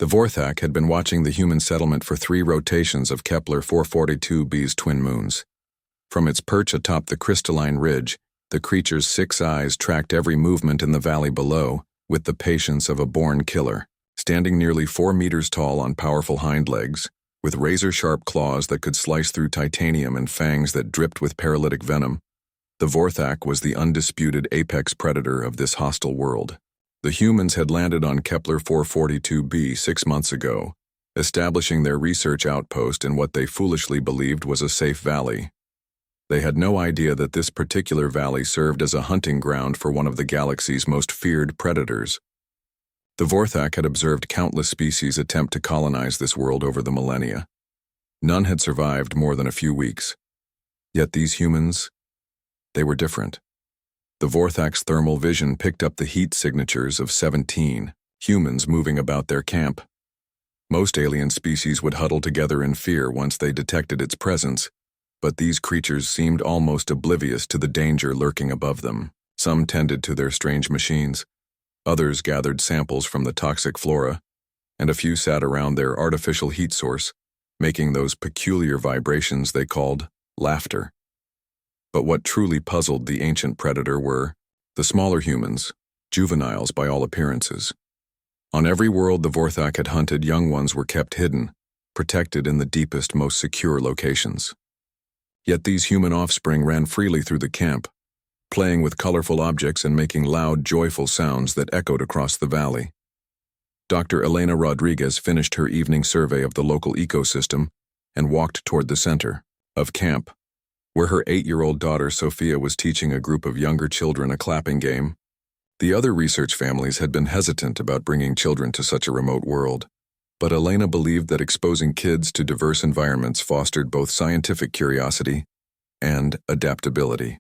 The Vorthak had been watching the human settlement for 3 rotations of Kepler 442b's twin moons. From its perch atop the crystalline ridge, the creature's 6 eyes tracked every movement in the valley below with the patience of a born killer. Standing nearly 4 meters tall on powerful hind legs, with razor-sharp claws that could slice through titanium and fangs that dripped with paralytic venom, the Vorthak was the undisputed apex predator of this hostile world. The humans had landed on Kepler 442b 6 months ago, establishing their research outpost in what they foolishly believed was a safe valley. They had no idea that this particular valley served as a hunting ground for one of the galaxy's most feared predators. The Vorthak had observed countless species attempt to colonize this world over the millennia. None had survived more than a few weeks. Yet these humans, they were different. The Vorthak's thermal vision picked up the heat signatures of 17 humans moving about their camp. Most alien species would huddle together in fear once they detected its presence, but these creatures seemed almost oblivious to the danger lurking above them. Some tended to their strange machines, others gathered samples from the toxic flora, and a few sat around their artificial heat source, making those peculiar vibrations they called laughter. But what truly puzzled the ancient predator were the smaller humans, juveniles by all appearances. On every world the Vorthak had hunted, young ones were kept hidden, protected in the deepest, most secure locations. Yet these human offspring ran freely through the camp, playing with colorful objects and making loud, joyful sounds that echoed across the valley. Dr. Elena Rodriguez finished her evening survey of the local ecosystem and walked toward the center of camp, where her 8-year-old daughter Sophia was teaching a group of younger children a clapping game. The other research families had been hesitant about bringing children to such a remote world, but Elena believed that exposing kids to diverse environments fostered both scientific curiosity and adaptability.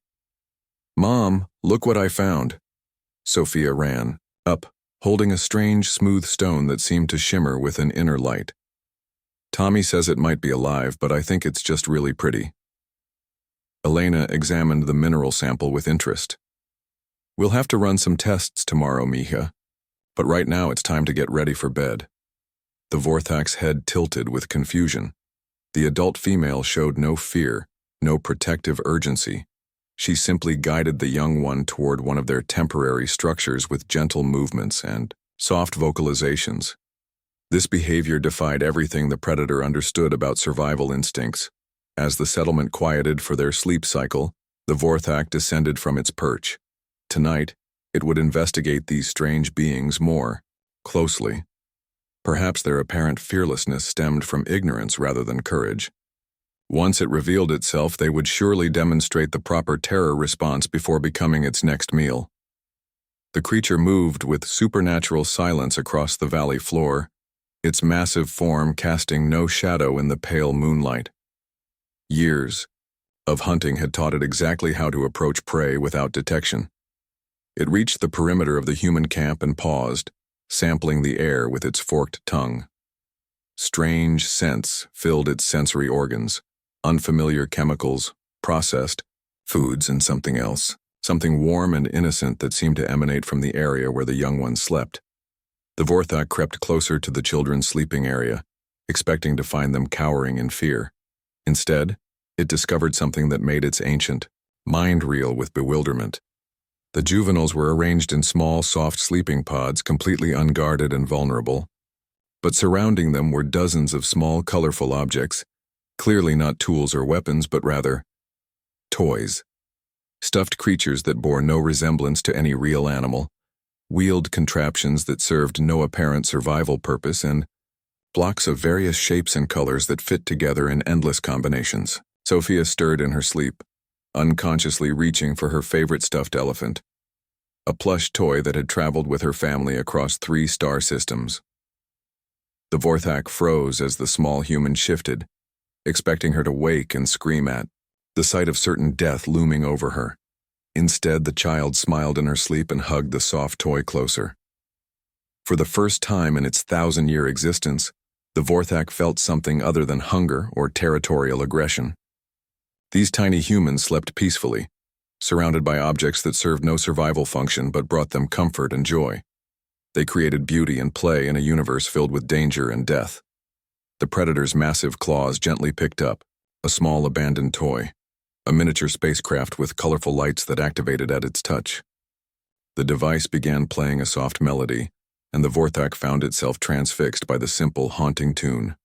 "Mom, look what I found." Sophia ran up, holding a strange, smooth stone that seemed to shimmer with an inner light. "Tommy says it might be alive, but I think it's just really pretty." Elena examined the mineral sample with interest. "We'll have to run some tests tomorrow, Mija, but right now it's time to get ready for bed." The Vorthak's head tilted with confusion. The adult female showed no fear, no protective urgency. She simply guided the young one toward one of their temporary structures with gentle movements and soft vocalizations. This behavior defied everything the predator understood about survival instincts. As the settlement quieted for their sleep cycle, the Vorthak descended from its perch. Tonight, it would investigate these strange beings more closely. Perhaps their apparent fearlessness stemmed from ignorance rather than courage. Once it revealed itself, they would surely demonstrate the proper terror response before becoming its next meal. The creature moved with supernatural silence across the valley floor, its massive form casting no shadow in the pale moonlight. Years of hunting had taught it exactly how to approach prey without detection. It reached the perimeter of the human camp and paused, sampling the air with its forked tongue. Strange scents filled its sensory organs, unfamiliar chemicals, processed foods, and something else, something warm and innocent that seemed to emanate from the area where the young ones slept. The Vorthak crept closer to the children's sleeping area, expecting to find them cowering in fear. Instead, it discovered something that made its ancient mind reel with bewilderment. The juveniles were arranged in small, soft sleeping pods, completely unguarded and vulnerable. But surrounding them were dozens of small, colorful objects, clearly not tools or weapons, but rather toys. Stuffed creatures that bore no resemblance to any real animal, wheeled contraptions that served no apparent survival purpose, and blocks of various shapes and colors that fit together in endless combinations. Sophia stirred in her sleep, unconsciously reaching for her favorite stuffed elephant, a plush toy that had traveled with her family across 3 star systems. The Vorthak froze as the small human shifted, expecting her to wake and scream at the sight of certain death looming over her. Instead, the child smiled in her sleep and hugged the soft toy closer. For the first time in its 1,000-year existence, the Vorthak felt something other than hunger or territorial aggression. These tiny humans slept peacefully, surrounded by objects that served no survival function but brought them comfort and joy. They created beauty and play in a universe filled with danger and death. The predator's massive claws gently picked up a small abandoned toy, a miniature spacecraft with colorful lights that activated at its touch. The device began playing a soft melody, and the Vorthak found itself transfixed by the simple, haunting tune.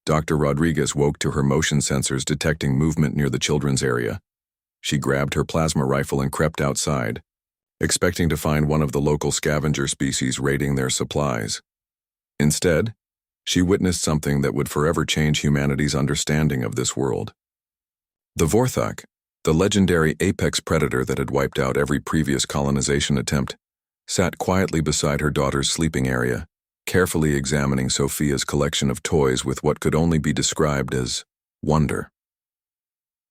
Dr. Rodriguez woke to her motion sensors detecting movement near the children's area. She grabbed her plasma rifle and crept outside, expecting to find one of the local scavenger species raiding their supplies. Instead, she witnessed something that would forever change humanity's understanding of this world. The Vorthak, the legendary apex predator that had wiped out every previous colonization attempt, sat quietly beside her daughter's sleeping area, carefully examining Sophia's collection of toys with what could only be described as wonder.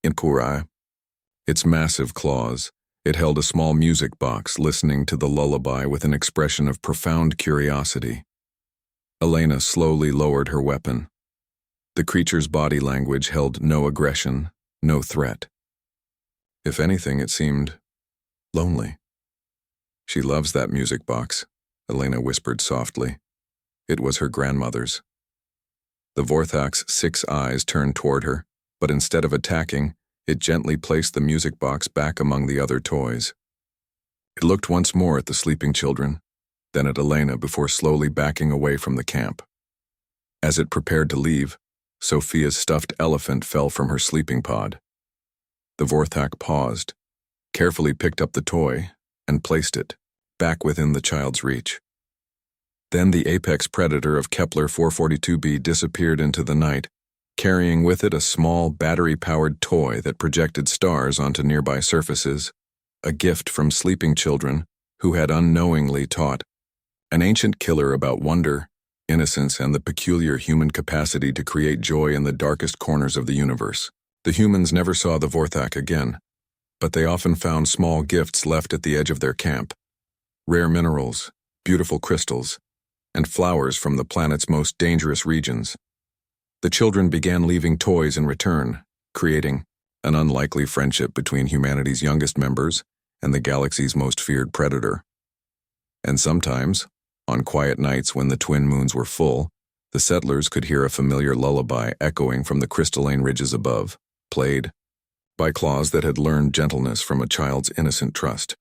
In Kurai, its massive claws, it held a small music box listening to the lullaby with an expression of profound curiosity. Elena slowly lowered her weapon. The creature's body language held no aggression, no threat. If anything, it seemed lonely. "She loves that music box," Elena whispered softly. It was her grandmother's. The Vorthak's 6 eyes turned toward her, but instead of attacking, it gently placed the music box back among the other toys. It looked once more at the sleeping children, then at Elena before slowly backing away from the camp. As it prepared to leave, Sophia's stuffed elephant fell from her sleeping pod. The Vorthak paused, carefully picked up the toy, and placed it back within the child's reach. Then the apex predator of Kepler 442b disappeared into the night, carrying with it a small battery-powered toy that projected stars onto nearby surfaces, a gift from sleeping children who had unknowingly taught an ancient killer about wonder, innocence, and the peculiar human capacity to create joy in the darkest corners of the universe. The humans never saw the Vorthak again, but they often found small gifts left at the edge of their camp: rare minerals, beautiful crystals, and flowers from the planet's most dangerous regions. The children began leaving toys in return, creating an unlikely friendship between humanity's youngest members and the galaxy's most feared predator. And sometimes, on quiet nights when the twin moons were full, the settlers could hear a familiar lullaby echoing from the crystalline ridges above, played by claws that had learned gentleness from a child's innocent trust.